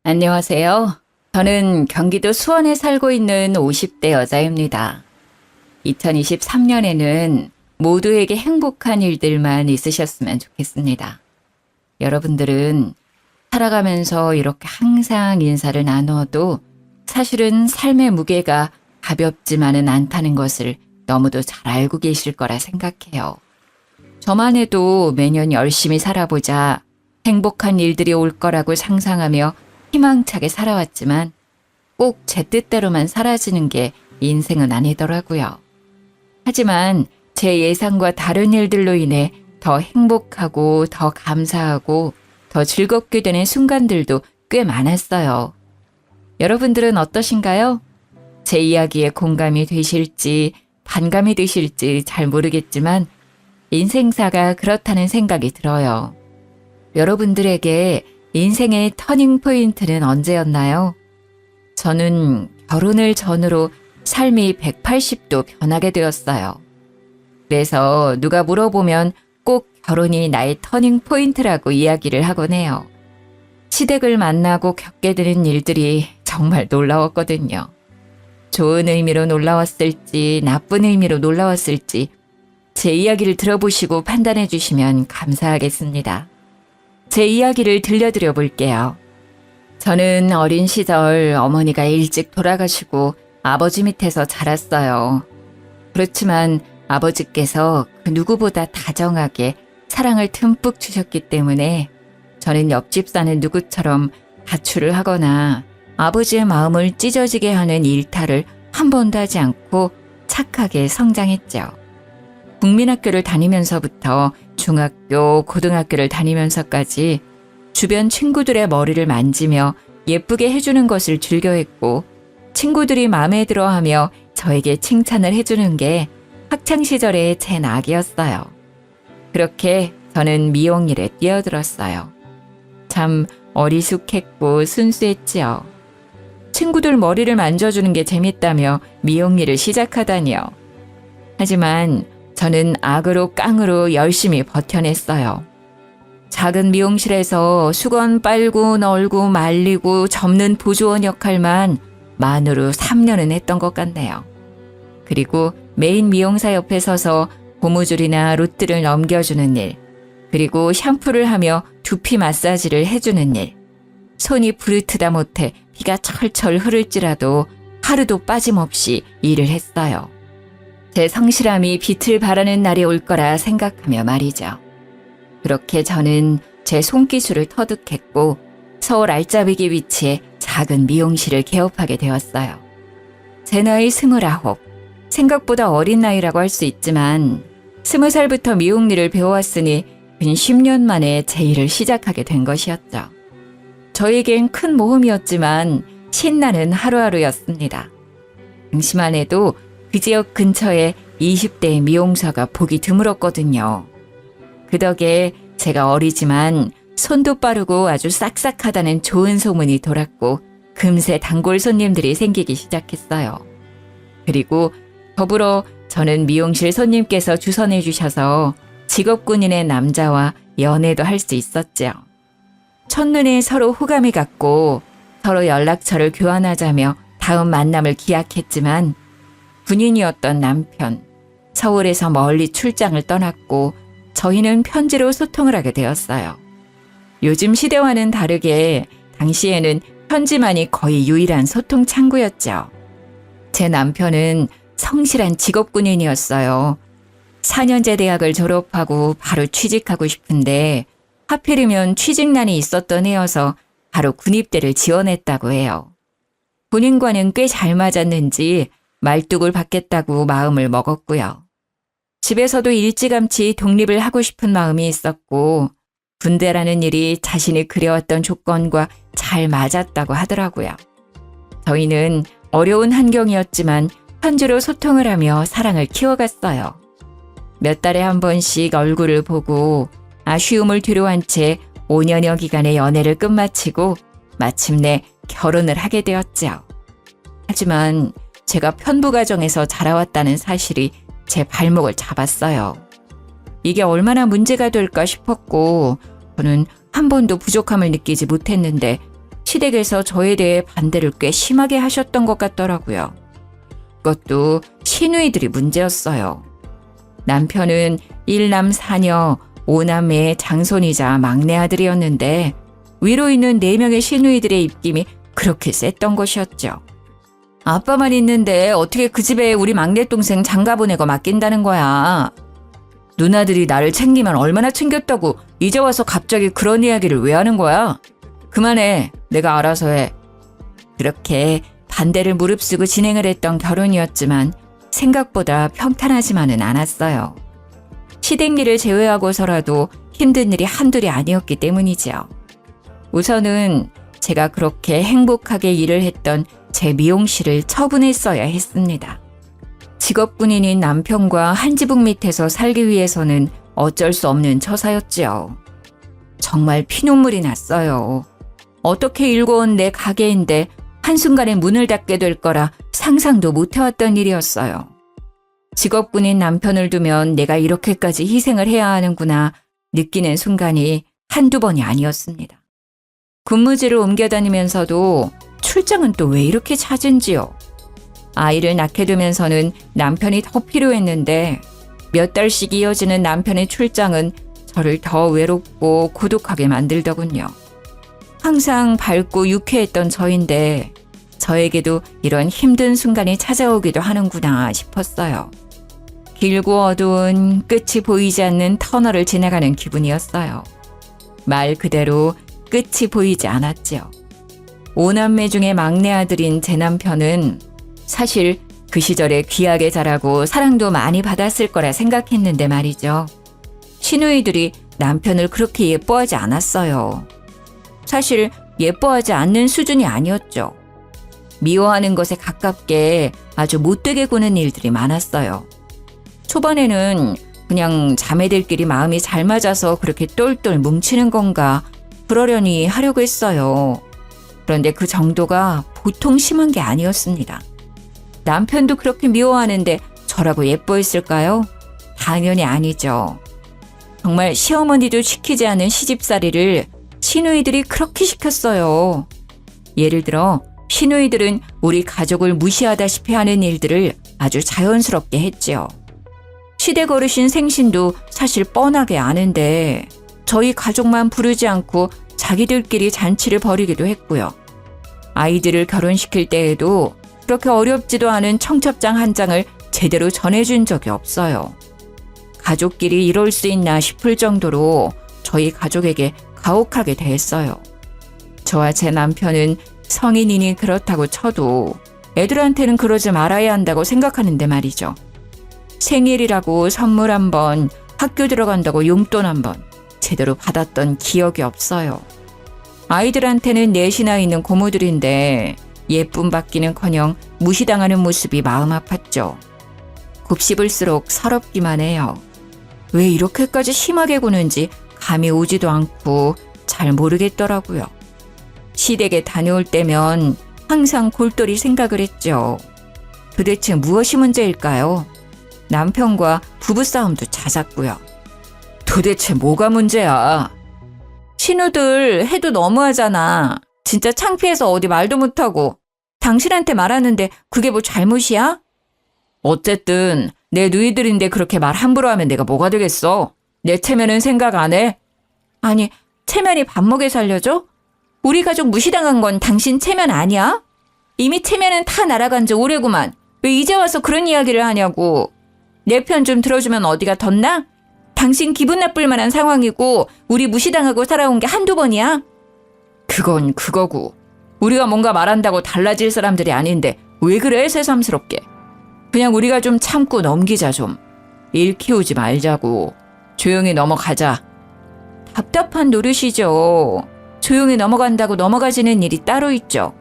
안녕하세요. 저는 경기도 수원에 살고 있는 50대 여자입니다. 2023년에는 모두에게 행복한 일들만 있으셨으면 좋겠습니다. 여러분들은 살아가면서 이렇게 항상 인사를 나누어도 사실은 삶의 무게가 가볍지만은 않다는 것을 너무도 잘 알고 계실 거라 생각해요. 저만 해도 매년 열심히 살아보자 행복한 일들이 올 거라고 상상하며 희망차게 살아왔지만 꼭 제 뜻대로만 사라지는 게 인생은 아니더라고요. 하지만 제 예상과 다른 일들로 인해 더 행복하고 더 감사하고 더 즐겁게 되는 순간들도 꽤 많았어요. 여러분들은 어떠신가요? 제 이야기에 공감이 되실지 반감이 드실지 잘 모르겠지만 인생사가 그렇다는 생각이 들어요. 여러분들에게 인생의 터닝포인트는 언제였나요? 저는 결혼을 전후로 삶이 180도 변하게 되었어요. 그래서 누가 물어보면 꼭 결혼이 나의 터닝포인트라고 이야기를 하곤 해요. 시댁을 만나고 겪게 되는 일들이 정말 놀라웠거든요. 좋은 의미로 놀라웠을지 나쁜 의미로 놀라웠을지 제 이야기를 들어보시고 판단해 주시면 감사하겠습니다. 제 이야기를 들려드려 볼게요. 저는 어린 시절 어머니가 일찍 돌아가시고 아버지 밑에서 자랐어요. 그렇지만 아버지께서 그 누구보다 다정하게 사랑을 듬뿍 주셨기 때문에 저는 옆집 사는 누구처럼 가출을 하거나 아버지의 마음을 찢어지게 하는 일탈을 한 번도 하지 않고 착하게 성장했죠. 국민학교를 다니면서부터 중학교, 고등학교를 다니면서까지 주변 친구들의 머리를 만지며 예쁘게 해주는 것을 즐겨했고 친구들이 마음에 들어하며 저에게 칭찬을 해주는 게 학창시절의 제 낙이었어요. 그렇게 저는 미용일에 뛰어들었어요. 참 어리숙했고 순수했지요. 친구들 머리를 만져주는 게 재밌다며 미용일을 시작하다니요. 하지만 저는 악으로 깡으로 열심히 버텨냈어요. 작은 미용실에서 수건 빨고 널고 말리고 접는 보조원 역할만 만으로 3년은 했던 것 같네요. 그리고 메인 미용사 옆에 서서 고무줄이나 로트를 넘겨주는 일, 그리고 샴푸를 하며 두피 마사지를 해주는 일. 손이 부르트다 못해 피가 철철 흐를지라도 하루도 빠짐없이 일을 했어요. 제 성실함이 빛을 발하는 날이 올 거라 생각하며 말이죠. 그렇게 저는 제 손기술을 터득했고 서울 알짜배기 위치에 작은 미용실을 개업하게 되었어요. 제 나이 29, 생각보다 어린 나이라고 할 수 있지만 20살부터 미용 일을 배워왔으니 근 10년 만에 제 일을 시작하게 된 것이었죠. 저에겐 큰 모험이었지만 신나는 하루하루였습니다. 당시만 해도 그 지역 근처에 20대의 미용사가 보기 드물었거든요. 그 덕에 제가 어리지만 손도 빠르고 아주 싹싹하다는 좋은 소문이 돌았고 금세 단골 손님들이 생기기 시작했어요. 그리고 더불어 저는 미용실 손님께서 주선해 주셔서 직업군인의 남자와 연애도 할 수 있었죠. 첫눈에 서로 호감이 갔고 서로 연락처를 교환하자며 다음 만남을 기약했지만 군인이었던 남편, 서울에서 멀리 출장을 떠났고 저희는 편지로 소통을 하게 되었어요. 요즘 시대와는 다르게 당시에는 편지만이 거의 유일한 소통 창구였죠. 제 남편은 성실한 직업군인이었어요. 4년제 대학을 졸업하고 바로 취직하고 싶은데 하필이면 취직난이 있었던 해여서 바로 군입대를 지원했다고 해요. 본인과는 꽤 잘 맞았는지 말뚝을 받겠다고 마음을 먹었고요. 집에서도 일찌감치 독립을 하고 싶은 마음이 있었고 군대라는 일이 자신이 그려왔던 조건과 잘 맞았다고 하더라고요. 저희는 어려운 환경이었지만 편지로 소통을 하며 사랑을 키워갔어요. 몇 달에 한 번씩 얼굴을 보고 아쉬움을 뒤로한 채 5년여 기간의 연애를 끝마치고 마침내 결혼을 하게 되었죠. 하지만 제가 편부 가정에서 자라왔다는 사실이 제 발목을 잡았어요. 이게 얼마나 문제가 될까 싶었고 저는 한 번도 부족함을 느끼지 못했는데 시댁에서 저에 대해 반대를 꽤 심하게 하셨던 것 같더라고요. 그것도 시누이들이 문제였어요. 남편은 1남 4녀 5남매의 장손이자 막내 아들이었는데 위로 있는 4명의 시누이들의 입김이 그렇게 셌던 것이었죠. 아빠만 있는데 어떻게 그 집에 우리 막내 동생 장가 보내고 맡긴다는 거야. 누나들이 나를 챙기면 얼마나 챙겼다고 이제 와서 갑자기 그런 이야기를 왜 하는 거야? 그만해. 내가 알아서 해. 그렇게 반대를 무릅쓰고 진행을 했던 결혼이었지만 생각보다 평탄하지만은 않았어요. 시댁 일을 제외하고서라도 힘든 일이 한둘이 아니었기 때문이죠. 우선은 제가 그렇게 행복하게 일을 했던 제 미용실을 처분했어야 했습니다. 직업군인인 남편과 한 지붕 밑에서 살기 위해서는 어쩔 수 없는 처사였지요. 정말 피눈물이 났어요. 어떻게 일궈온 내 가게인데 한순간에 문을 닫게 될 거라 상상도 못해왔던 일이었어요. 직업군인 남편을 두면 내가 이렇게까지 희생을 해야 하는구나 느끼는 순간이 한두 번이 아니었습니다. 근무지를 옮겨 다니면서도 출장은 또 왜 이렇게 잦은지요. 아이를 낳게 되면서는 남편이 더 필요했는데 몇 달씩 이어지는 남편의 출장은 저를 더 외롭고 고독하게 만들더군요. 항상 밝고 유쾌했던 저인데 저에게도 이런 힘든 순간이 찾아오기도 하는구나 싶었어요. 길고 어두운 끝이 보이지 않는 터널을 지나가는 기분이었어요. 말 그대로 끝이 보이지 않았지요. 5남매 중에 막내 아들인 제 남편은 사실 그 시절에 귀하게 자라고 사랑도 많이 받았을 거라 생각했는데 말이죠. 시누이들이 남편을 그렇게 예뻐하지 않았어요. 사실 예뻐하지 않는 수준이 아니었죠. 미워하는 것에 가깝게 아주 못되게 구는 일들이 많았어요. 초반에는 그냥 자매들끼리 마음이 잘 맞아서 그렇게 똘똘 뭉치는 건가 그러려니 하려고 했어요. 그런데 그 정도가 보통 심한 게 아니었습니다. 남편도 그렇게 미워하는데 저라고 예뻐했을까요? 당연히 아니죠. 정말 시어머니도 시키지 않은 시집살이를 시누이들이 그렇게 시켰어요. 예를 들어 시누이들은 우리 가족을 무시하다시피 하는 일들을 아주 자연스럽게 했지요. 시댁 어르신 생신도 사실 뻔하게 아는데 저희 가족만 부르지 않고 자기들끼리 잔치를 벌이기도 했고요. 아이들을 결혼시킬 때에도 그렇게 어렵지도 않은 청첩장 한 장을 제대로 전해준 적이 없어요. 가족끼리 이럴 수 있나 싶을 정도로 저희 가족에게 가혹하게 대했어요. 저와 제 남편은 성인이니 그렇다고 쳐도 애들한테는 그러지 말아야 한다고 생각하는데 말이죠. 생일이라고 선물 한 번, 학교 들어간다고 용돈 한 번 제대로 받았던 기억이 없어요. 아이들한테는 넷이나 있는 고모들인데 예쁨 받기는커녕 무시당하는 모습이 마음 아팠죠. 곱씹을수록 서럽기만 해요. 왜 이렇게까지 심하게 구는지 감이 오지도 않고 잘 모르겠더라고요. 시댁에 다녀올 때면 항상 골똘히 생각을 했죠. 도대체 무엇이 문제일까요? 남편과 부부싸움도 잦았고요. 도대체 뭐가 문제야? 신우들 해도 너무하잖아. 진짜 창피해서 어디 말도 못하고. 당신한테 말하는데 그게 뭐 잘못이야? 어쨌든 내 누이들인데 그렇게 말 함부로 하면 내가 뭐가 되겠어? 내 체면은 생각 안 해? 아니, 체면이 밥 먹여 살려줘? 우리 가족 무시당한 건 당신 체면 아니야? 이미 체면은 다 날아간 지 오래구만. 왜 이제 와서 그런 이야기를 하냐고. 내 편 좀 들어주면 어디가 덧나? 당신 기분 나쁠 만한 상황이고 우리 무시당하고 살아온 게 한두 번이야? 그건 그거고. 우리가 뭔가 말한다고 달라질 사람들이 아닌데 왜 그래 새삼스럽게. 그냥 우리가 좀 참고 넘기자 좀. 일 키우지 말자고. 조용히 넘어가자. 답답한 노릇이죠. 조용히 넘어간다고 넘어가지는 일이 따로 있죠.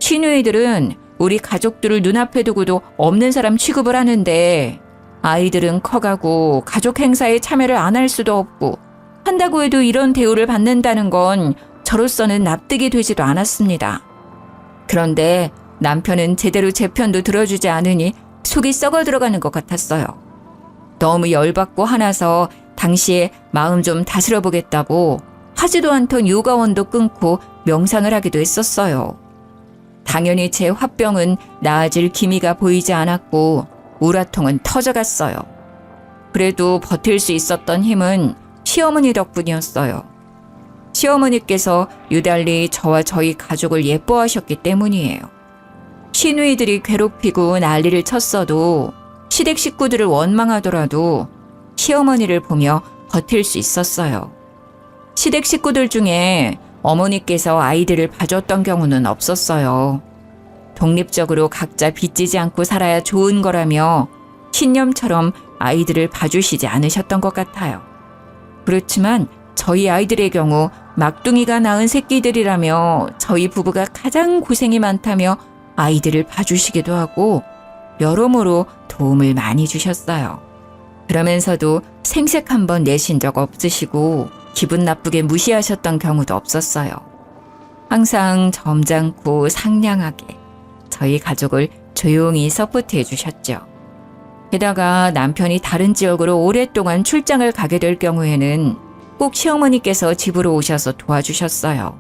시누이들은 우리 가족들을 눈앞에 두고도 없는 사람 취급을 하는데 아이들은 커가고 가족 행사에 참여를 안 할 수도 없고 한다고 해도 이런 대우를 받는다는 건 저로서는 납득이 되지도 않았습니다. 그런데 남편은 제대로 제 편도 들어주지 않으니 속이 썩어 들어가는 것 같았어요. 너무 열받고 화나서 당시에 마음 좀 다스려 보겠다고 하지도 않던 요가원도 끊고 명상을 하기도 했었어요. 당연히 제 화병은 나아질 기미가 보이지 않았고 우라통은 터져갔어요. 그래도 버틸 수 있었던 힘은 시어머니 덕분이었어요. 시어머니께서 유달리 저와 저희 가족을 예뻐하셨기 때문이에요. 시누이들이 괴롭히고 난리를 쳤어도 시댁 식구들을 원망하더라도 시어머니를 보며 버틸 수 있었어요. 시댁 식구들 중에 어머니께서 아이들을 봐줬던 경우는 없었어요. 독립적으로 각자 빚지지 않고 살아야 좋은 거라며 신념처럼 아이들을 봐주시지 않으셨던 것 같아요. 그렇지만 저희 아이들의 경우 막둥이가 낳은 새끼들이라며 저희 부부가 가장 고생이 많다며 아이들을 봐주시기도 하고 여러모로 도움을 많이 주셨어요. 그러면서도 생색 한번 내신 적 없으시고 기분 나쁘게 무시하셨던 경우도 없었어요. 항상 점잖고 상냥하게 저희 가족을 조용히 서포트해 주셨죠. 게다가 남편이 다른 지역으로 오랫동안 출장을 가게 될 경우에는 꼭 시어머니께서 집으로 오셔서 도와주셨어요.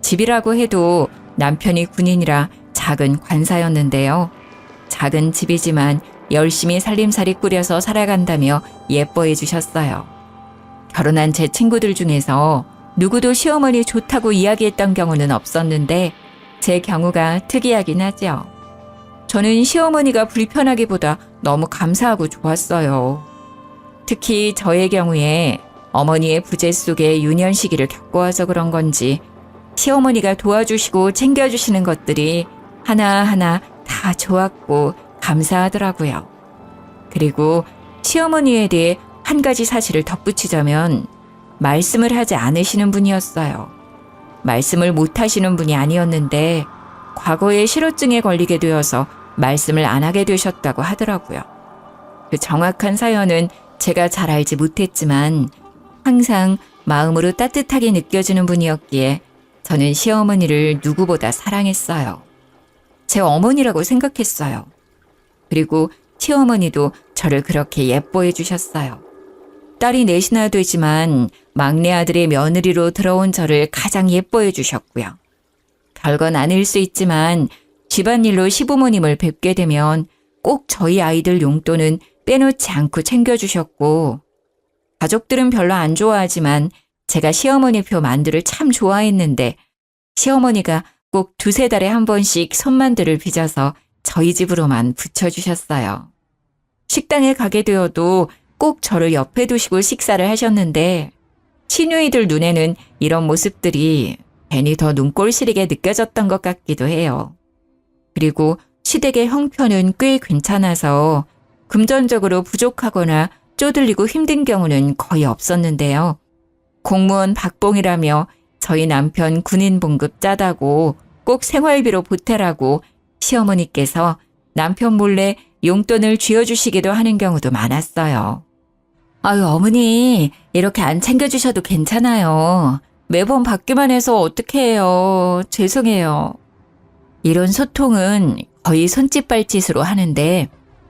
집이라고 해도 남편이 군인이라 작은 관사였는데요. 작은 집이지만 열심히 살림살이 꾸려서 살아간다며 예뻐해 주셨어요. 결혼한 제 친구들 중에서 누구도 시어머니 좋다고 이야기했던 경우는 없었는데 제 경우가 특이하긴 하죠. 저는 시어머니가 불편하기보다 너무 감사하고 좋았어요. 특히 저의 경우에 어머니의 부재 속에 유년 시기를 겪어와서 그런 건지 시어머니가 도와주시고 챙겨주시는 것들이 하나하나 다 좋았고 감사하더라고요. 그리고 시어머니에 대해 한 가지 사실을 덧붙이자면 말씀을 하지 않으시는 분이었어요. 말씀을 못 하시는 분이 아니었는데 과거에 실어증에 걸리게 되어서 말씀을 안 하게 되셨다고 하더라고요. 그 정확한 사연은 제가 잘 알지 못했지만 항상 마음으로 따뜻하게 느껴지는 분이었기에 저는 시어머니를 누구보다 사랑했어요. 제 어머니라고 생각했어요. 그리고 시어머니도 저를 그렇게 예뻐해 주셨어요. 딸이 넷이나 되지만 막내 아들의 며느리로 들어온 저를 가장 예뻐해 주셨고요. 별건 아닐 수 있지만 집안일로 시부모님을 뵙게 되면 꼭 저희 아이들 용돈은 빼놓지 않고 챙겨주셨고 가족들은 별로 안 좋아하지만 제가 시어머니 표 만두를 참 좋아했는데 시어머니가 꼭 두세 달에 한 번씩 손만두를 빚어서 저희 집으로만 붙여주셨어요. 식당에 가게 되어도 꼭 저를 옆에 두시고 식사를 하셨는데 시누이들 눈에는 이런 모습들이 괜히 더 눈꼴 시리게 느껴졌던 것 같기도 해요. 그리고 시댁의 형편은 꽤 괜찮아서 금전적으로 부족하거나 쪼들리고 힘든 경우는 거의 없었는데요. 공무원 박봉이라며 저희 남편 군인 봉급 짜다고 꼭 생활비로 보태라고 시어머니께서 남편 몰래 용돈을 쥐어주시기도 하는 경우도 많았어요. 아유, 어머니, 이렇게 안 챙겨주셔도 괜찮아요. 매번 받기만 해서 어떡해요. 죄송해요. 이런 소통은 거의 손짓발짓으로 하는데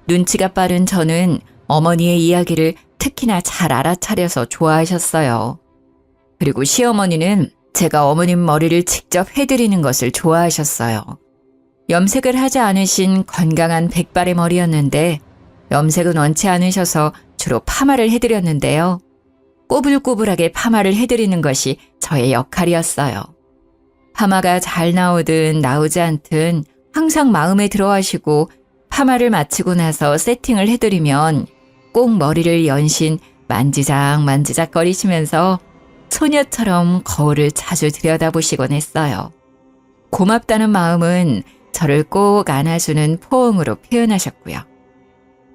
눈치가 빠른 저는 어머니의 이야기를 특히나 잘 알아차려서 좋아하셨어요. 그리고 시어머니는 제가 어머님 머리를 직접 해드리는 것을 좋아하셨어요. 염색을 하지 않으신 건강한 백발의 머리였는데 염색은 원치 않으셔서 주로 파마를 해드렸는데요. 꼬불꼬불하게 파마를 해드리는 것이 저의 역할이었어요. 파마가 잘 나오든 나오지 않든 항상 마음에 들어 하시고 파마를 마치고 나서 세팅을 해드리면 꼭 머리를 연신 만지작 거리시면서 소녀처럼 거울을 자주 들여다보시곤 했어요. 고맙다는 마음은 저를 꼭 안아주는 포옹으로 표현하셨고요.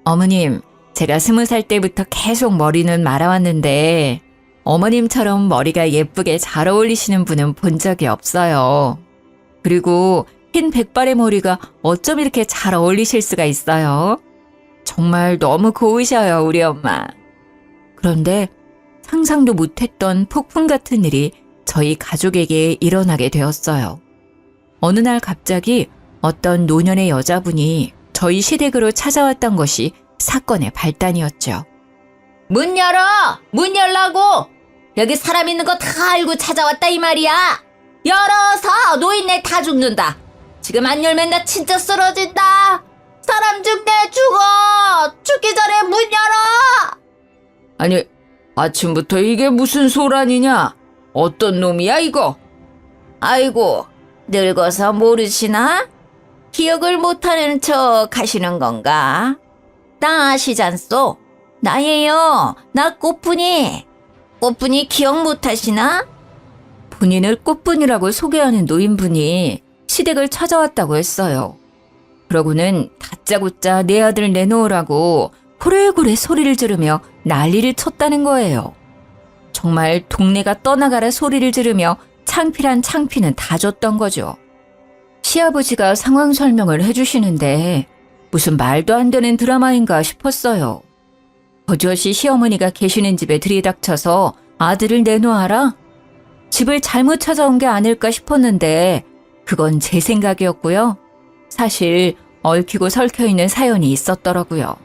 어머님, 제가 20살 때부터 계속 머리는 말아왔는데 어머님처럼 머리가 예쁘게 잘 어울리시는 분은 본 적이 없어요. 그리고 흰 백발의 머리가 어쩜 이렇게 잘 어울리실 수가 있어요? 정말 너무 고우셔요, 우리 엄마. 그런데 상상도 못했던 폭풍 같은 일이 저희 가족에게 일어나게 되었어요. 어느 날 갑자기 어떤 노년의 여자분이 저희 시댁으로 찾아왔던 것이 사건의 발단이었죠. 문 열어! 문 열라고! 여기 사람 있는 거 다 알고 찾아왔다 이 말이야. 열어서 노인네 다 죽는다. 지금 안 열면 나 진짜 쓰러진다. 사람 죽네 죽어. 죽기 전에 문 열어. 아니, 아침부터 이게 무슨 소란이냐? 어떤 놈이야, 이거? 아이고, 늙어서 모르시나? 기억을 못하는 척 하시는 건가? 나 아시잖소? 나예요. 나 꽃분이. 꽃분이 기억 못하시나? 본인을 꽃분이라고 소개하는 노인분이 시댁을 찾아왔다고 했어요. 그러고는 다짜고짜 내 아들 내놓으라고 고래고래 소리를 지르며 난리를 쳤다는 거예요. 정말 동네가 떠나가라 소리를 지르며 창피란 창피는 다 줬던 거죠. 시아버지가 상황 설명을 해주시는데 무슨 말도 안 되는 드라마인가 싶었어요. 버젓이 시어머니가 계시는 집에 들이닥쳐서 아들을 내놓아라? 집을 잘못 찾아온 게 아닐까 싶었는데 그건 제 생각이었고요. 사실 얽히고 설켜있는 사연이 있었더라고요.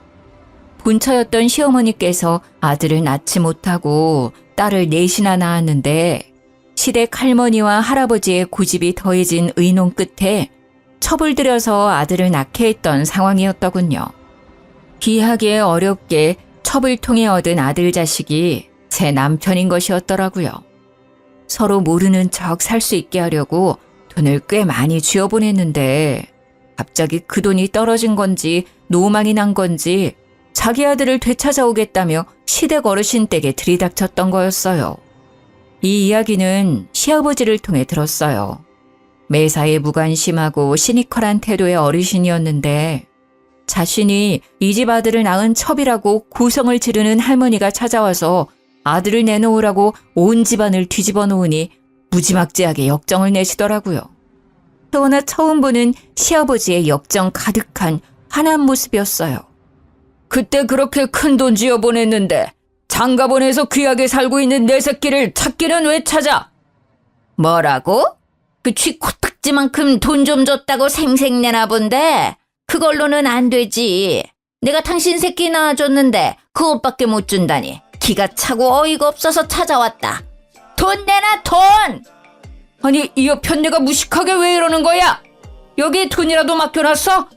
본처였던 시어머니께서 아들을 낳지 못하고 딸을 넷이나 낳았는데 시댁 할머니와 할아버지의 고집이 더해진 의논 끝에 첩을 들여서 아들을 낳게 했던 상황이었더군요. 귀하게 어렵게 첩을 통해 얻은 아들 자식이 제 남편인 것이었더라고요. 서로 모르는 척 살 수 있게 하려고 돈을 꽤 많이 쥐어보냈는데 갑자기 그 돈이 떨어진 건지 노망이 난 건지 자기 아들을 되찾아오겠다며 시댁 어르신 댁에 들이닥쳤던 거였어요. 이 이야기는 시아버지를 통해 들었어요. 매사에 무관심하고 시니컬한 태도의 어르신이었는데 자신이 이 집 아들을 낳은 첩이라고 고성을 지르는 할머니가 찾아와서 아들을 내놓으라고 온 집안을 뒤집어 놓으니 무지막지하게 역정을 내시더라고요. 태어나 처음 보는 시아버지의 역정 가득한 환한 모습이었어요. 그때 그렇게 큰 돈 쥐어보냈는데 장가보내서 귀하게 살고 있는 내 새끼를 찾기는 왜 찾아? 뭐라고? 그 쥐 코딱지만큼 돈 좀 줬다고 생색내나 본데 그걸로는 안 되지. 내가 당신 새끼 낳아줬는데 그것밖에 못 준다니 기가 차고 어이가 없어서 찾아왔다. 돈 내놔 돈! 아니 이 여편네가 무식하게 왜 이러는 거야? 여기에 돈이라도 맡겨놨어?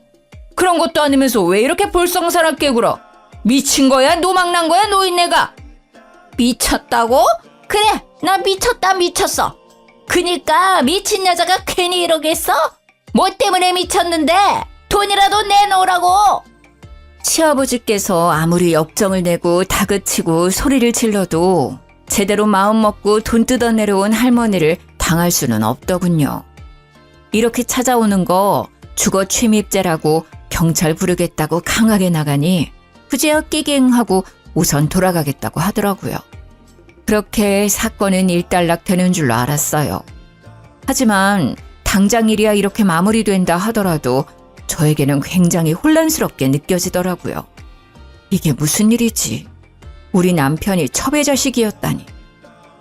그런 것도 아니면서 왜 이렇게 볼썽사납게 굴어? 미친 거야? 노망난 거야 노인네가? 미쳤다고? 그래 나 미쳤다 미쳤어. 그니까 미친 여자가 괜히 이러겠어? 뭐 때문에 미쳤는데 돈이라도 내놓으라고. 시아버지께서 아무리 역정을 내고 다그치고 소리를 질러도 제대로 마음먹고 돈 뜯어내려온 할머니를 당할 수는 없더군요. 이렇게 찾아오는 거 주거 침입죄라고 경찰 부르겠다고 강하게 나가니 그제야 끼갱하고 우선 돌아가겠다고 하더라고요. 그렇게 사건은 일단락 되는 줄로 알았어요. 하지만 당장 일이야 이렇게 마무리된다 하더라도 저에게는 굉장히 혼란스럽게 느껴지더라고요. 이게 무슨 일이지? 우리 남편이 첩의 자식이었다니.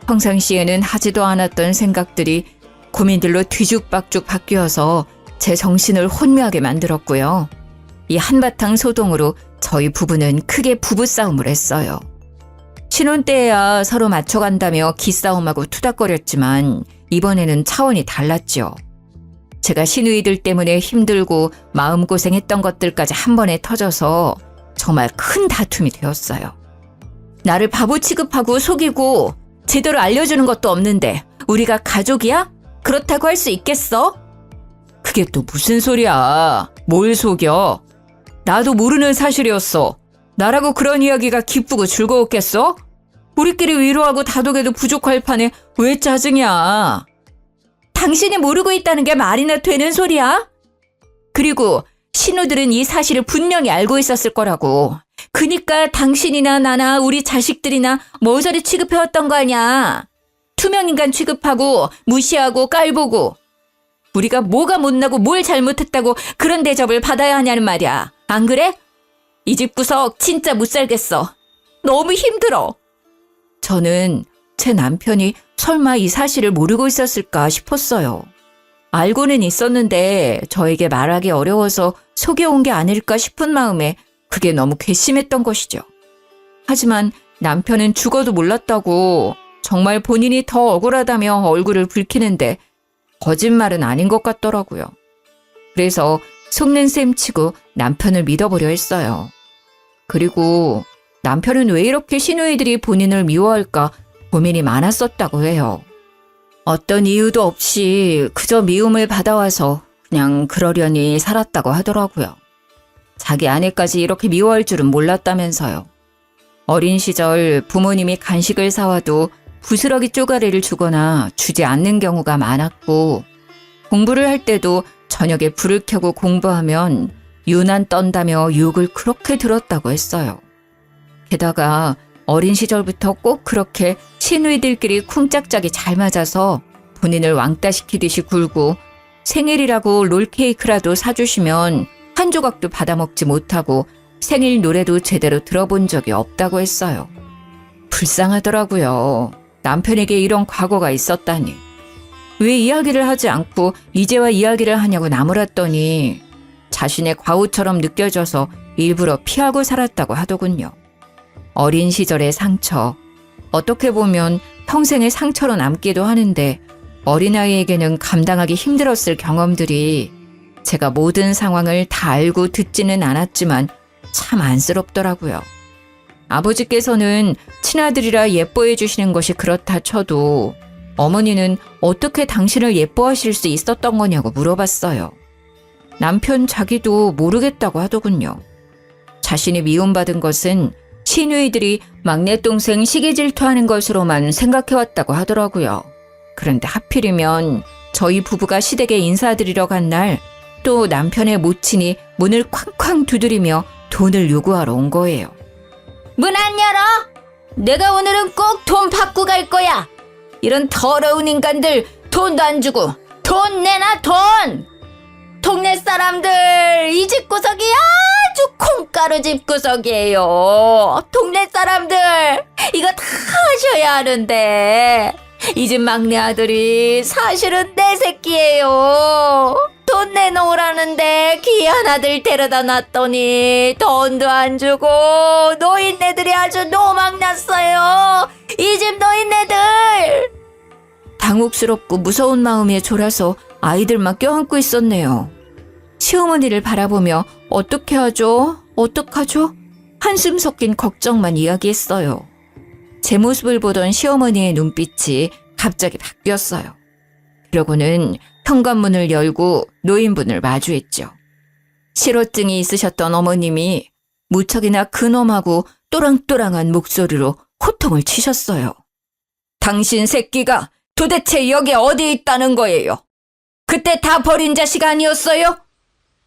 평상시에는 하지도 않았던 생각들이 고민들로 뒤죽박죽 바뀌어서 제 정신을 혼미하게 만들었고요. 이 한바탕 소동으로 저희 부부는 크게 부부싸움을 했어요. 신혼 때야 서로 맞춰간다며 기싸움하고 투닥거렸지만 이번에는 차원이 달랐죠. 제가 시누이들 때문에 힘들고 마음고생했던 것들까지 한 번에 터져서 정말 큰 다툼이 되었어요. 나를 바보 취급하고 속이고 제대로 알려주는 것도 없는데 우리가 가족이야? 그렇다고 할 수 있겠어? 그게 또 무슨 소리야? 뭘 속여? 나도 모르는 사실이었어. 나라고 그런 이야기가 기쁘고 즐거웠겠어? 우리끼리 위로하고 다독여도 부족할 판에 왜 짜증이야? 당신이 모르고 있다는 게 말이나 되는 소리야? 그리고 신우들은 이 사실을 분명히 알고 있었을 거라고. 그니까 당신이나 나나 우리 자식들이나 머저리 취급해왔던 거 아니야. 투명인간 취급하고 무시하고 깔보고. 우리가 뭐가 못나고 뭘 잘못했다고 그런 대접을 받아야 하냐는 말이야. 안 그래? 이 집 구석 진짜 못 살겠어. 너무 힘들어. 저는 제 남편이 설마 이 사실을 모르고 있었을까 싶었어요. 알고는 있었는데 저에게 말하기 어려워서 속여온 게 아닐까 싶은 마음에 그게 너무 괘씸했던 것이죠. 하지만 남편은 죽어도 몰랐다고 정말 본인이 더 억울하다며 얼굴을 붉히는데 거짓말은 아닌 것 같더라고요. 그래서 속는 셈 치고 남편을 믿어보려 했어요. 그리고 남편은 왜 이렇게 시누이들이 본인을 미워할까 고민이 많았었다고 해요. 어떤 이유도 없이 그저 미움을 받아와서 그냥 그러려니 살았다고 하더라고요. 자기 아내까지 이렇게 미워할 줄은 몰랐다면서요. 어린 시절 부모님이 간식을 사와도 부스러기 쪼가리를 주거나 주지 않는 경우가 많았고, 공부를 할 때도 저녁에 불을 켜고 공부하면 유난 떤다며 욕을 그렇게 들었다고 했어요. 게다가 어린 시절부터 꼭 그렇게 시누이들끼리 쿵짝짝이 잘 맞아서 본인을 왕따시키듯이 굴고, 생일이라고 롤케이크라도 사주시면 한 조각도 받아먹지 못하고 생일 노래도 제대로 들어본 적이 없다고 했어요. 불쌍하더라고요. 남편에게 이런 과거가 있었다니. 왜 이야기를 하지 않고 이제와 이야기를 하냐고 나무랐더니 자신의 과오처럼 느껴져서 일부러 피하고 살았다고 하더군요. 어린 시절의 상처, 어떻게 보면 평생의 상처로 남기도 하는데 어린아이에게는 감당하기 힘들었을 경험들이 제가 모든 상황을 다 알고 듣지는 않았지만 참 안쓰럽더라고요. 아버지께서는 친아들이라 예뻐해 주시는 것이 그렇다 쳐도 어머니는 어떻게 당신을 예뻐하실 수 있었던 거냐고 물어봤어요. 남편 자기도 모르겠다고 하더군요. 자신이 미움받은 것은 시누이들이 막내 동생 시기 질투하는 것으로만 생각해왔다고 하더라고요. 그런데 하필이면 저희 부부가 시댁에 인사드리러 간 날 또 남편의 모친이 문을 쾅쾅 두드리며 돈을 요구하러 온 거예요. 문 안 열어! 내가 오늘은 꼭 돈 받고 갈 거야! 이런 더러운 인간들 돈도 안 주고 돈 내놔 돈! 동네 사람들 이 집구석이 아주 콩가루 집구석이에요. 동네 사람들 이거 다 하셔야 하는데 이 집 막내 아들이 사실은 내 새끼예요. 돈 내놓으라는데 귀한 아들 데려다 놨더니 돈도 안 주고 노인네들이 아주 노망났어요. 이 집 노인네들. 당혹스럽고 무서운 마음에 졸아서 아이들만 껴안고 있었네요. 시어머니를 바라보며 어떻게 하죠? 어떡하죠? 한숨 섞인 걱정만 이야기했어요. 제 모습을 보던 시어머니의 눈빛이 갑자기 바뀌었어요. 그러고는 현관문을 열고 노인분을 마주했죠. 실어증이 있으셨던 어머님이 무척이나 근엄하고 또랑또랑한 목소리로 호통을 치셨어요. 당신 새끼가 도대체 여기 어디 있다는 거예요? 그때 다 버린 자식 아니었어요?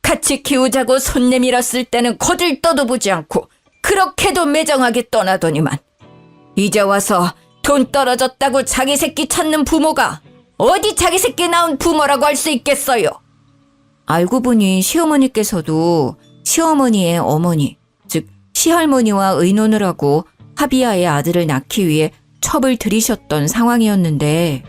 같이 키우자고 손 내밀었을 때는 거들떠도 보지 않고 그렇게도 매정하게 떠나더니만 이제 와서 돈 떨어졌다고 자기 새끼 찾는 부모가 어디 자기 새끼 낳은 부모라고 할 수 있겠어요? 알고 보니 시어머니께서도 시어머니의 어머니, 즉 시할머니와 의논을 하고 합의하에 아들을 낳기 위해 첩을 들이셨던 상황이었는데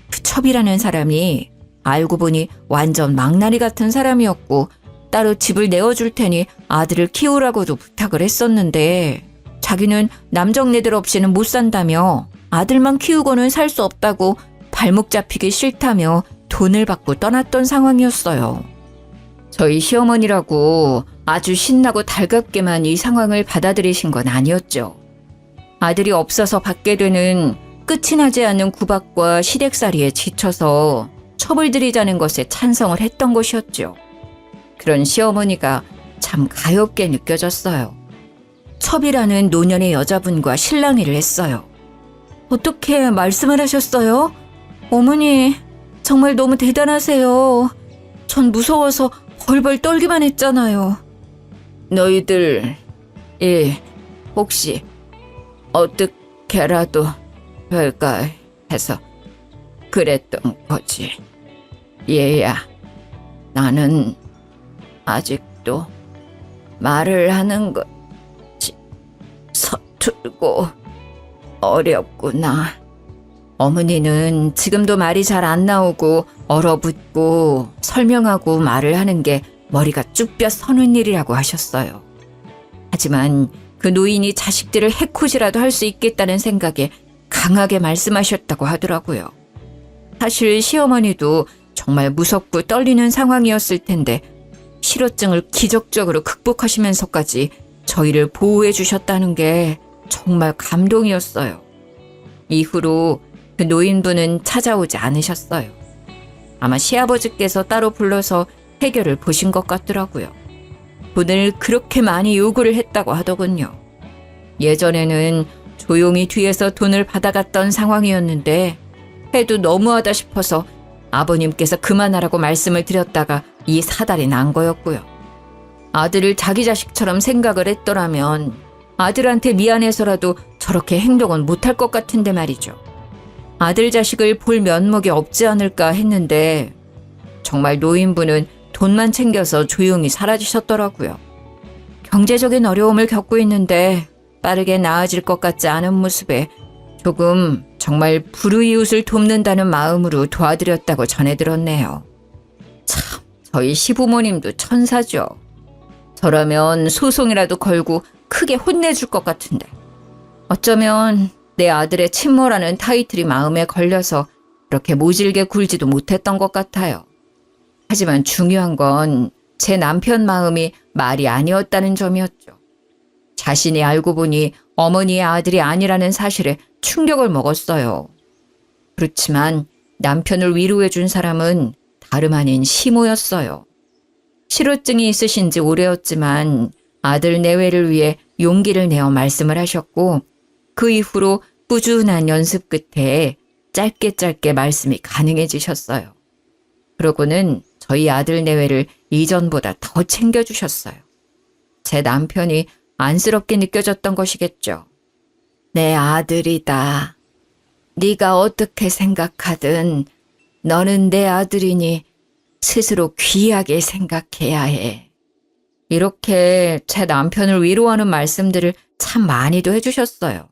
그 첩이라는 사람이 알고 보니 완전 망나니 같은 사람이었고 따로 집을 내어줄 테니 아들을 키우라고도 부탁을 했었는데 자기는 남정네들 없이는 못 산다며 아들만 키우고는 살 수 없다고 발목 잡히기 싫다며 돈을 받고 떠났던 상황이었어요. 저희 시어머니라고 아주 신나고 달갑게만 이 상황을 받아들이신 건 아니었죠. 아들이 없어서 받게 되는 끝이 나지 않는 구박과 시댁살이에 지쳐서 첩을 들이자는 것에 찬성을 했던 것이었죠. 그런 시어머니가 참 가엾게 느껴졌어요. 첩이라는 노년의 여자분과 실랑이를 했어요. 어떻게 말씀을 하셨어요? 어머니, 정말 너무 대단하세요. 전 무서워서 벌벌 떨기만 했잖아요. 너희들, 혹시 어떻게라도 할까 해서 그랬던 거지. 얘야, 나는 아직도 말을 하는 것이 서툴고 어렵구나. 어머니는 지금도 말이 잘 안 나오고 얼어붙고 설명하고 말을 하는 게 머리가 쭈뼛 서는 일이라고 하셨어요. 하지만 그 노인이 자식들을 해코지라도 할 수 있겠다는 생각에 강하게 말씀하셨다고 하더라고요. 사실 시어머니도 정말 무섭고 떨리는 상황이었을 텐데 실어증을 기적적으로 극복하시면서까지 저희를 보호해 주셨다는 게 정말 감동이었어요. 이후로 그 노인분은 찾아오지 않으셨어요. 아마 시아버지께서 따로 불러서 해결을 보신 것 같더라고요. 돈을 그렇게 많이 요구를 했다고 하더군요. 예전에는 조용히 뒤에서 돈을 받아갔던 상황이었는데 해도 너무하다 싶어서 아버님께서 그만하라고 말씀을 드렸다가 이 사달이 난 거였고요. 아들을 자기 자식처럼 생각을 했더라면 아들한테 미안해서라도 저렇게 행동은 못할 것 같은데 말이죠. 아들 자식을 볼 면목이 없지 않을까 했는데 정말 노인분은 돈만 챙겨서 조용히 사라지셨더라고요. 경제적인 어려움을 겪고 있는데 빠르게 나아질 것 같지 않은 모습에 조금 정말 불우이웃을 돕는다는 마음으로 도와드렸다고 전해 들었네요. 참, 저희 시부모님도 천사죠. 저라면 소송이라도 걸고 크게 혼내줄 것 같은데 어쩌면 내 아들의 친모라는 타이틀이 마음에 걸려서 그렇게 모질게 굴지도 못했던 것 같아요. 하지만 중요한 건 제 남편 마음이 말이 아니었다는 점이었죠. 자신이 알고 보니 어머니의 아들이 아니라는 사실에 충격을 먹었어요. 그렇지만 남편을 위로해 준 사람은 다름 아닌 시모였어요. 실어증이 있으신 지 오래였지만 아들 내외를 위해 용기를 내어 말씀을 하셨고 그 이후로 꾸준한 연습 끝에 짧게 말씀이 가능해지셨어요. 그러고는 저희 아들 내외를 이전보다 더 챙겨주셨어요. 제 남편이 안쓰럽게 느껴졌던 것이겠죠. 내 아들이다. 네가 어떻게 생각하든 너는 내 아들이니 스스로 귀하게 생각해야 해. 이렇게 제 남편을 위로하는 말씀들을 참 많이도 해주셨어요.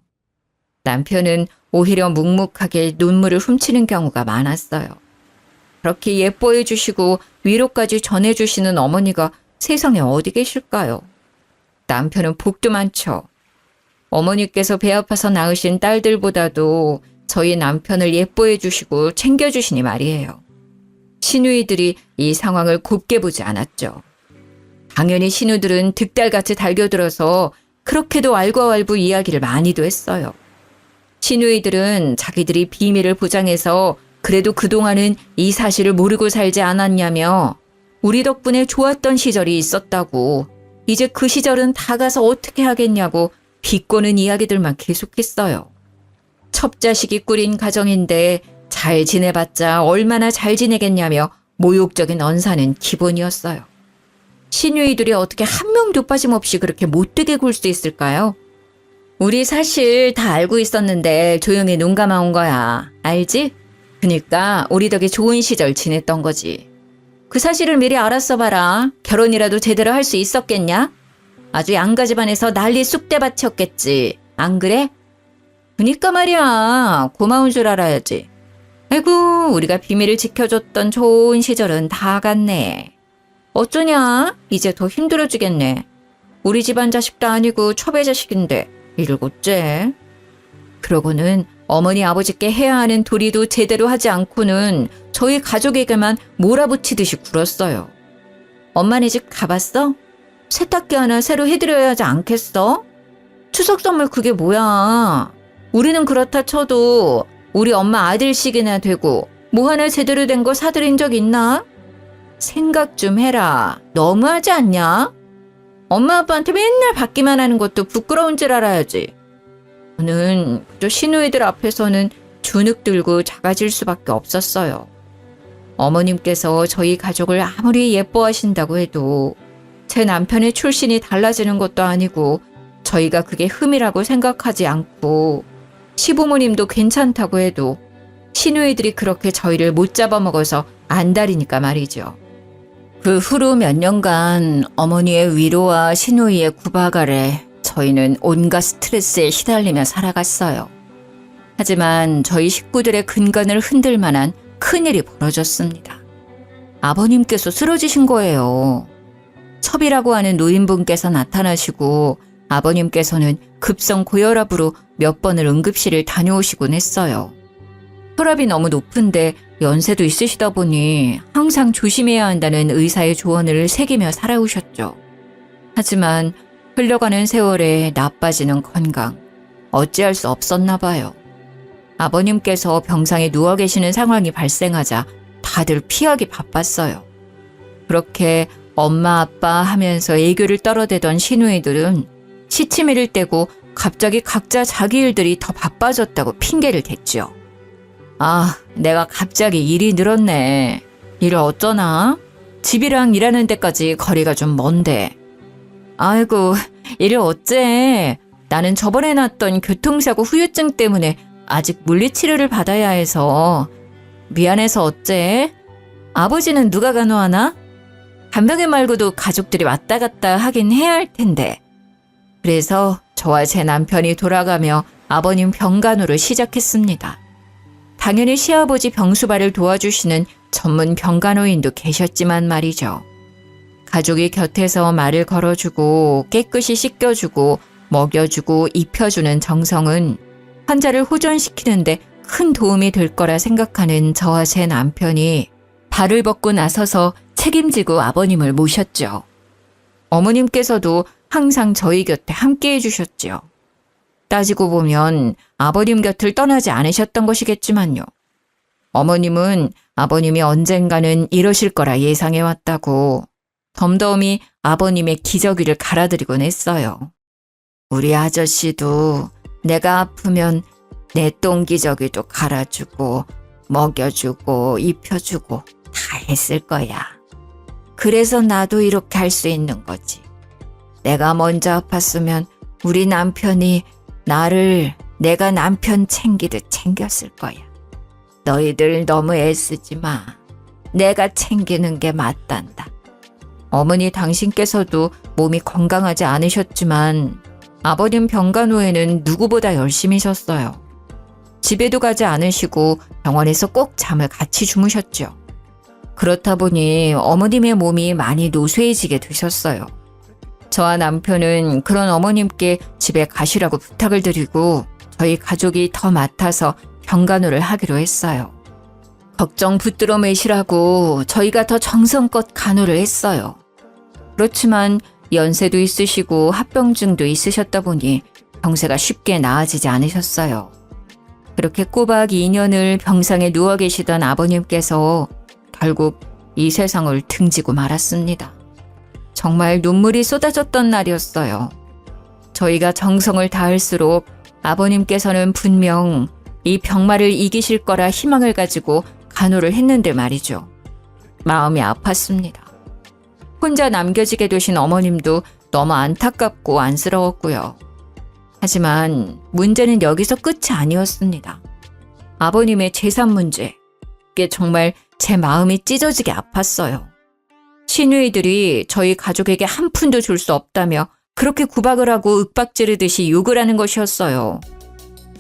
남편은 오히려 묵묵하게 눈물을 훔치는 경우가 많았어요. 그렇게 예뻐해 주시고 위로까지 전해주시는 어머니가 세상에 어디 계실까요? 남편은 복도 많죠. 어머니께서 배 아파서 낳으신 딸들보다도 저희 남편을 예뻐해 주시고 챙겨주시니 말이에요. 시누이들이 이 상황을 곱게 보지 않았죠. 당연히 시누들은 득달같이 달겨들어서 그렇게도 알과알부 이야기를 많이도 했어요. 시누이들은 자기들이 비밀을 보장해서 그래도 그동안은 이 사실을 모르고 살지 않았냐며 우리 덕분에 좋았던 시절이 있었다고 이제 그 시절은 다 가서 어떻게 하겠냐고 비꼬는 이야기들만 계속했어요. 첩자식이 꾸린 가정인데 잘 지내봤자 얼마나 잘 지내겠냐며 모욕적인 언사는 기본이었어요. 시누이들이 어떻게 한 명도 빠짐없이 그렇게 못되게 굴 수 있을까요? 우리 사실 다 알고 있었는데 조용히 눈 감아온 거야. 알지? 그니까 우리 덕에 좋은 시절 지냈던 거지. 그 사실을 미리 알았어 봐라. 결혼이라도 제대로 할 수 있었겠냐? 아주 양가 집안에서 난리 쑥대밭이었겠지. 안 그래? 그니까 말이야. 고마운 줄 알아야지. 아이고, 우리가 비밀을 지켜줬던 좋은 시절은 다 갔네. 어쩌냐? 이제 더 힘들어지겠네. 우리 집안 자식도 아니고 첩의 자식인데 일곱째. 그러고는 어머니 아버지께 해야 하는 도리도 제대로 하지 않고는 저희 가족에게만 몰아붙이듯이 굴었어요. 엄마네 집 가봤어? 세탁기 하나 새로 해드려야 하지 않겠어? 추석 선물 그게 뭐야? 우리는 그렇다 쳐도 우리 엄마 아들식이나 되고 뭐 하나 제대로 된 거 사드린 적 있나? 생각 좀 해라. 너무하지 않냐? 엄마 아빠한테 맨날 받기만 하는 것도 부끄러운 줄 알아야지. 저는 그저 시누이들 앞에서는 주눅 들고 작아질 수밖에 없었어요. 어머님께서 저희 가족을 아무리 예뻐하신다고 해도 제 남편의 출신이 달라지는 것도 아니고 저희가 그게 흠이라고 생각하지 않고 시부모님도 괜찮다고 해도 시누이들이 그렇게 저희를 못 잡아먹어서 안달이니까 말이죠. 그 후로 몇 년간 어머니의 위로와 시누이의 구박 아래 저희는 온갖 스트레스에 시달리며 살아갔어요. 하지만 저희 식구들의 근간을 흔들 만한 큰일이 벌어졌습니다. 아버님께서 쓰러지신 거예요. 첩이라고 하는 노인분께서 나타나시고 아버님께서는 급성 고혈압으로 몇 번을 응급실을 다녀오시곤 했어요. 혈압이 너무 높은데 연세도 있으시다 보니 항상 조심해야 한다는 의사의 조언을 새기며 살아오셨죠. 하지만 흘러가는 세월에 나빠지는 건강, 어찌할 수 없었나 봐요. 아버님께서 병상에 누워 계시는 상황이 발생하자 다들 피하기 바빴어요. 그렇게 엄마 아빠 하면서 애교를 떨어대던 시누이들은 시치미를 떼고 갑자기 각자 자기 일들이 더 바빠졌다고 핑계를 댔죠. 아, 내가 갑자기 일이 늘었네. 일을 어쩌나? 집이랑 일하는 데까지 거리가 좀 먼데. 아이고, 일을 어째? 나는 저번에 났던 교통사고 후유증 때문에 아직 물리치료를 받아야 해서. 미안해서 어째? 아버지는 누가 간호하나? 간병인 말고도 가족들이 왔다 갔다 하긴 해야 할 텐데. 그래서 저와 제 남편이 돌아가며 아버님 병간호를 시작했습니다. 당연히 시아버지 병수발을 도와주시는 전문 병간호인도 계셨지만 말이죠. 가족이 곁에서 말을 걸어주고 깨끗이 씻겨주고 먹여주고 입혀주는 정성은 환자를 호전시키는데 큰 도움이 될 거라 생각하는 저와 제 남편이 발을 벗고 나서서 책임지고 아버님을 모셨죠. 어머님께서도 항상 저희 곁에 함께 해주셨죠. 따지고 보면 아버님 곁을 떠나지 않으셨던 것이겠지만요. 어머님은 아버님이 언젠가는 이러실 거라 예상해왔다고 덤덤히 아버님의 기저귀를 갈아드리곤 했어요. 우리 아저씨도 내가 아프면 내 똥기저귀도 갈아주고 먹여주고 입혀주고 다 했을 거야. 그래서 나도 이렇게 할 수 있는 거지. 내가 먼저 아팠으면 우리 남편이 나를 내가 남편 챙기듯 챙겼을 거야. 너희들 너무 애쓰지 마. 내가 챙기는 게 맞단다. 어머니 당신께서도 몸이 건강하지 않으셨지만 아버님 병간호에는 누구보다 열심히셨어요. 집에도 가지 않으시고 병원에서 꼭 잠을 같이 주무셨죠. 그렇다 보니 어머님의 몸이 많이 노쇠해지게 되셨어요. 저와 남편은 그런 어머님께 집에 가시라고 부탁을 드리고 저희 가족이 더 맡아서 병간호를 하기로 했어요. 걱정 붙들어 매시라고 저희가 더 정성껏 간호를 했어요. 그렇지만 연세도 있으시고 합병증도 있으셨다 보니 병세가 쉽게 나아지지 않으셨어요. 그렇게 꼬박 2년을 병상에 누워 계시던 아버님께서 결국 이 세상을 등지고 말았습니다. 정말 눈물이 쏟아졌던 날이었어요. 저희가 정성을 다할수록 아버님께서는 분명 이 병마를 이기실 거라 희망을 가지고 간호를 했는데 말이죠. 마음이 아팠습니다. 혼자 남겨지게 되신 어머님도 너무 안타깝고 안쓰러웠고요. 하지만 문제는 여기서 끝이 아니었습니다. 아버님의 재산 문제. 그게 정말 제 마음이 찢어지게 아팠어요. 시누이들이 저희 가족에게 한 푼도 줄 수 없다며 그렇게 구박을 하고 윽박지르듯이 욕을 하는 것이었어요.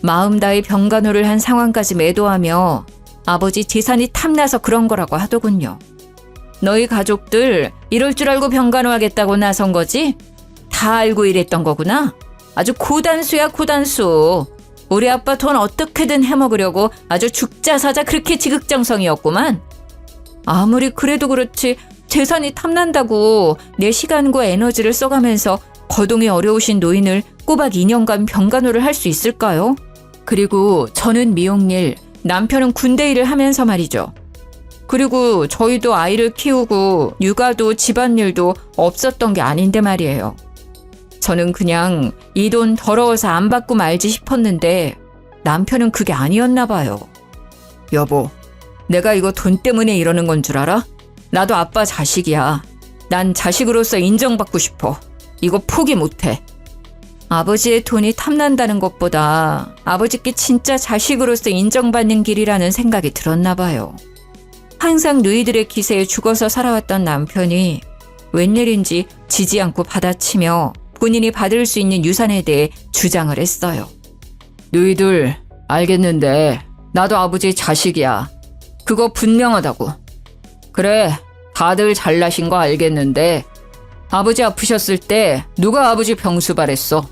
마음 다해 병간호를 한 상황까지 매도하며 아버지 재산이 탐나서 그런 거라고 하더군요. 너희 가족들 이럴 줄 알고 병간호하겠다고 나선 거지? 다 알고 이랬던 거구나? 아주 고단수야 고단수. 우리 아빠 돈 어떻게든 해먹으려고 아주 죽자 사자 그렇게 지극정성이었구만. 아무리 그래도 그렇지 재산이 탐난다고 내 시간과 에너지를 써가면서 거동이 어려우신 노인을 꼬박 2년간 병간호를 할 수 있을까요? 그리고 저는 미용일, 남편은 군대 일을 하면서 말이죠. 그리고 저희도 아이를 키우고 육아도 집안일도 없었던 게 아닌데 말이에요. 저는 그냥 이 돈 더러워서 안 받고 말지 싶었는데 남편은 그게 아니었나 봐요. 여보, 내가 이거 돈 때문에 이러는 건 줄 알아? 나도 아빠 자식이야. 난 자식으로서 인정받고 싶어. 이거 포기 못해. 아버지의 돈이 탐난다는 것보다 아버지께 진짜 자식으로서 인정받는 길이라는 생각이 들었나 봐요. 항상 누이들의 기세에 죽어서 살아왔던 남편이 웬일인지 지지 않고 받아치며 본인이 받을 수 있는 유산에 대해 주장을 했어요. 누이들 알겠는데 나도 아버지 자식이야. 그거 분명하다고. 그래, 다들 잘나신 거 알겠는데 아버지 아프셨을 때 누가 아버지 병수발했어?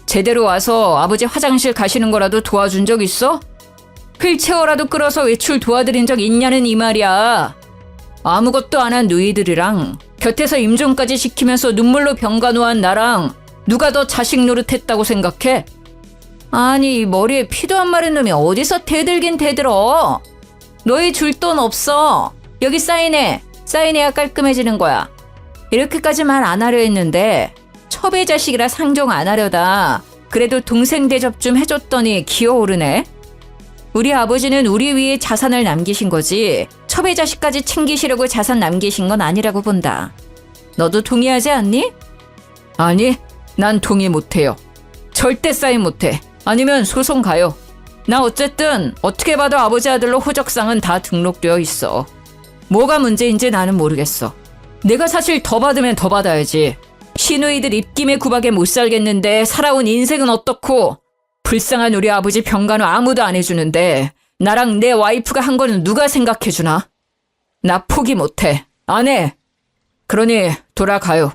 제대로 와서 아버지 화장실 가시는 거라도 도와준 적 있어? 휠체어라도 끌어서 외출 도와드린 적 있냐는 이 말이야. 아무것도 안 한 누이들이랑 곁에서 임종까지 시키면서 눈물로 병간호한 나랑 누가 더 자식 노릇했다고 생각해? 아니, 머리에 피도 안 마른 놈이 어디서 대들긴 대들어. 너희 줄 돈 없어. 여기 사인해. 사인해야 깔끔해지는 거야. 이렇게까지 말 안 하려 했는데 첩의 자식이라 상종 안 하려다 그래도 동생 대접 좀 해줬더니 기어오르네. 우리 아버지는 우리 위에 자산을 남기신 거지 첩의 자식까지 챙기시려고 자산 남기신 건 아니라고 본다. 너도 동의하지 않니? 아니, 난 동의 못해요. 절대 사인 못해. 아니면 소송 가요. 나 어쨌든 어떻게 봐도 아버지 아들로 호적상은 다 등록되어 있어. 뭐가 문제인지 나는 모르겠어. 내가 사실 더 받으면 더 받아야지. 시누이들 입김에 구박에 못 살겠는데 살아온 인생은 어떻고. 불쌍한 우리 아버지 병간호 아무도 안 해주는데 나랑 내 와이프가 한 거는 누가 생각해주나? 나 포기 못해. 안 해. 그러니 돌아가요.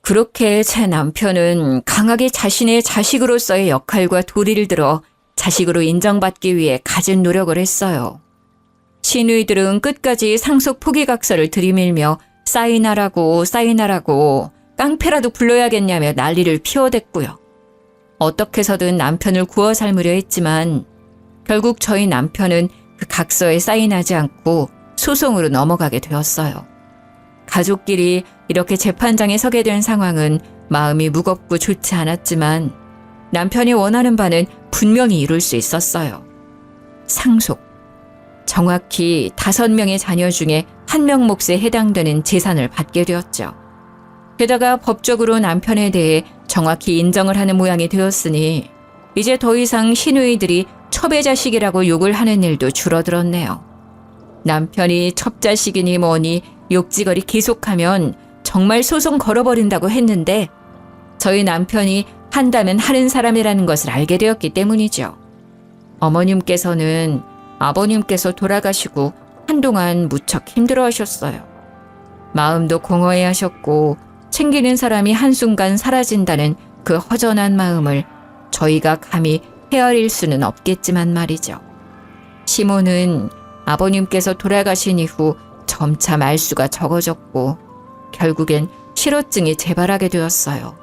그렇게 제 남편은 강하게 자신의 자식으로서의 역할과 도리를 들어 자식으로 인정받기 위해 갖은 노력을 했어요. 시누이들은 끝까지 상속 포기각서를 들이밀며 사인하라고 깡패라도 불러야겠냐며 난리를 피워댔고요. 어떻게 해서든 남편을 구워 삶으려 했지만 결국 저희 남편은 그 각서에 사인하지 않고 소송으로 넘어가게 되었어요. 가족끼리 이렇게 재판장에 서게 된 상황은 마음이 무겁고 좋지 않았지만 남편이 원하는 바는 분명히 이룰 수 있었어요. 상속. 정확히 5명의 자녀 중에 1명 몫에 해당되는 재산을 받게 되었죠. 게다가 법적으로 남편에 대해 정확히 인정을 하는 모양이 되었으니 이제 더 이상 시누이들이 첩의 자식이라고 욕을 하는 일도 줄어들었네요. 남편이 첩자식이니 뭐니 욕지거리 계속하면 정말 소송 걸어버린다고 했는데 저희 남편이 한다면 하는 사람이라는 것을 알게 되었기 때문이죠. 어머님께서는 아버님께서 돌아가시고 한동안 무척 힘들어하셨어요. 마음도 공허해하셨고 챙기는 사람이 한순간 사라진다는 그 허전한 마음을 저희가 감히 헤아릴 수는 없겠지만 말이죠. 시모는 아버님께서 돌아가신 이후 점차 말수가 적어졌고 결국엔 실어증이 재발하게 되었어요.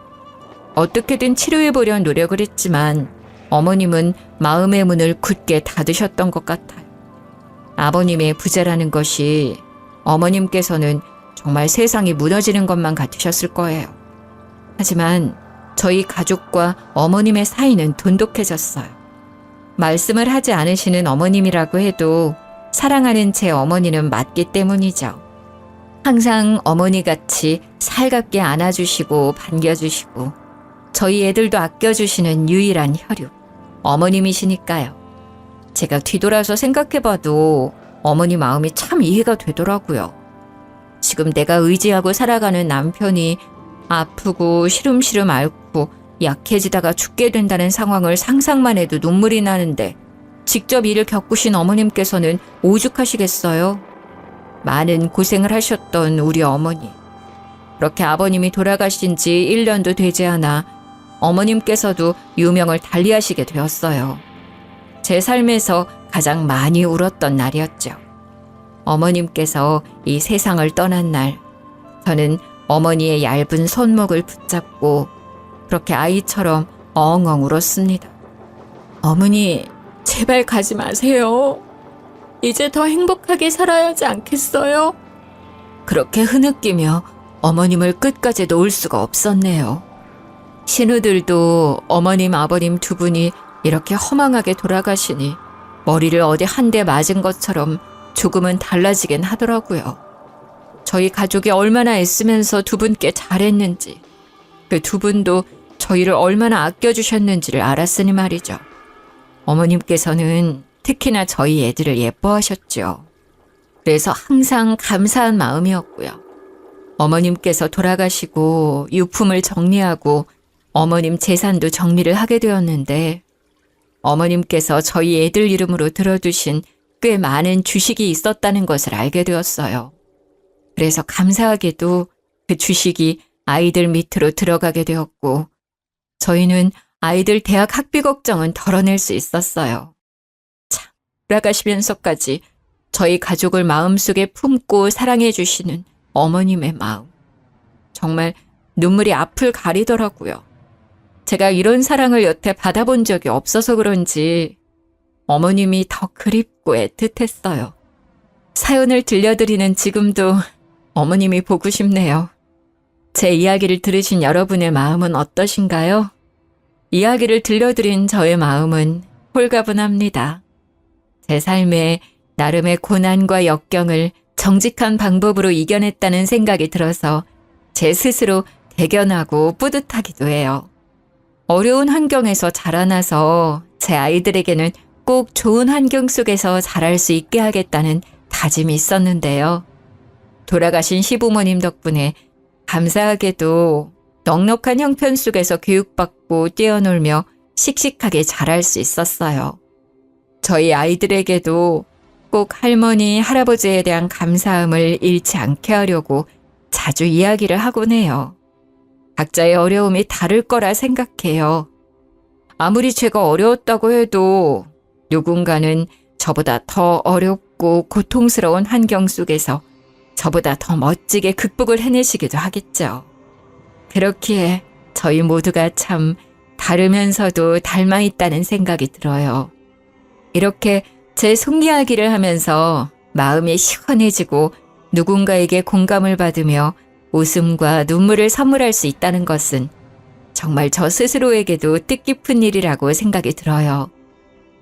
어떻게든 치료해보려 노력을 했지만 어머님은 마음의 문을 굳게 닫으셨던 것 같아요. 아버님의 부재라는 것이 어머님께서는 정말 세상이 무너지는 것만 같으셨을 거예요. 하지만 저희 가족과 어머님의 사이는 돈독해졌어요. 말씀을 하지 않으시는 어머님이라고 해도 사랑하는 제 어머니는 맞기 때문이죠. 항상 어머니같이 살갑게 안아주시고 반겨주시고 저희 애들도 아껴주시는 유일한 혈육, 어머님이시니까요. 제가 뒤돌아서 생각해봐도 어머니 마음이 참 이해가 되더라고요. 지금 내가 의지하고 살아가는 남편이 아프고 시름시름 앓고 약해지다가 죽게 된다는 상황을 상상만 해도 눈물이 나는데 직접 이를 겪으신 어머님께서는 오죽하시겠어요? 많은 고생을 하셨던 우리 어머니. 그렇게 아버님이 돌아가신 지 1년도 되지 않아 어머님께서도 유명을 달리하시게 되었어요. 제 삶에서 가장 많이 울었던 날이었죠. 어머님께서 이 세상을 떠난 날, 저는 어머니의 얇은 손목을 붙잡고 그렇게 아이처럼 엉엉 울었습니다. 어머니, 제발 가지 마세요. 이제 더 행복하게 살아야 하지 않겠어요? 그렇게 흐느끼며 어머님을 끝까지 놓을 수가 없었네요. 신우들도 어머님, 아버님 두 분이 이렇게 허망하게 돌아가시니 머리를 어디 한 대 맞은 것처럼 조금은 달라지긴 하더라고요. 저희 가족이 얼마나 애쓰면서 두 분께 잘했는지, 그 두 분도 저희를 얼마나 아껴주셨는지를 알았으니 말이죠. 어머님께서는 특히나 저희 애들을 예뻐하셨죠. 그래서 항상 감사한 마음이었고요. 어머님께서 돌아가시고 유품을 정리하고 어머님 재산도 정리를 하게 되었는데 어머님께서 저희 애들 이름으로 들어두신 꽤 많은 주식이 있었다는 것을 알게 되었어요. 그래서 감사하게도 그 주식이 아이들 밑으로 들어가게 되었고 저희는 아이들 대학 학비 걱정은 덜어낼 수 있었어요. 참, 돌아가시면서까지 저희 가족을 마음속에 품고 사랑해 주시는 어머님의 마음. 정말 눈물이 앞을 가리더라고요. 제가 이런 사랑을 여태 받아본 적이 없어서 그런지 어머님이 더 그립고 애틋했어요. 사연을 들려드리는 지금도 어머님이 보고 싶네요. 제 이야기를 들으신 여러분의 마음은 어떠신가요? 이야기를 들려드린 저의 마음은 홀가분합니다. 제 삶에 나름의 고난과 역경을 정직한 방법으로 이겨냈다는 생각이 들어서 제 스스로 대견하고 뿌듯하기도 해요. 어려운 환경에서 자라나서 제 아이들에게는 꼭 좋은 환경 속에서 자랄 수 있게 하겠다는 다짐이 있었는데요. 돌아가신 시부모님 덕분에 감사하게도 넉넉한 형편 속에서 교육받고 뛰어놀며 씩씩하게 자랄 수 있었어요. 저희 아이들에게도 꼭 할머니, 할아버지에 대한 감사함을 잃지 않게 하려고 자주 이야기를 하곤 해요. 각자의 어려움이 다를 거라 생각해요. 아무리 제가 어려웠다고 해도 누군가는 저보다 더 어렵고 고통스러운 환경 속에서 저보다 더 멋지게 극복을 해내시기도 하겠죠. 그렇기에 저희 모두가 참 다르면서도 닮아 있다는 생각이 들어요. 이렇게 제 속이야기를 하면서 마음이 시원해지고 누군가에게 공감을 받으며 웃음과 눈물을 선물할 수 있다는 것은 정말 저 스스로에게도 뜻깊은 일이라고 생각이 들어요.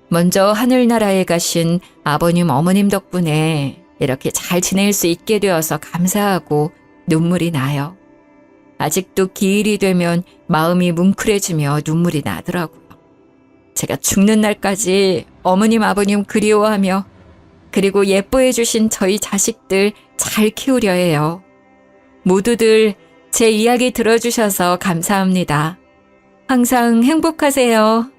먼저 하늘나라에 가신 아버님, 어머님 덕분에 이렇게 잘 지낼 수 있게 되어서 감사하고 눈물이 나요. 아직도 기일이 되면 마음이 뭉클해지며 눈물이 나더라고요. 제가 죽는 날까지 어머님, 아버님 그리워하며 그리고 예뻐해 주신 저희 자식들 잘 키우려 해요. 모두들 제 이야기 들어주셔서 감사합니다. 항상 행복하세요.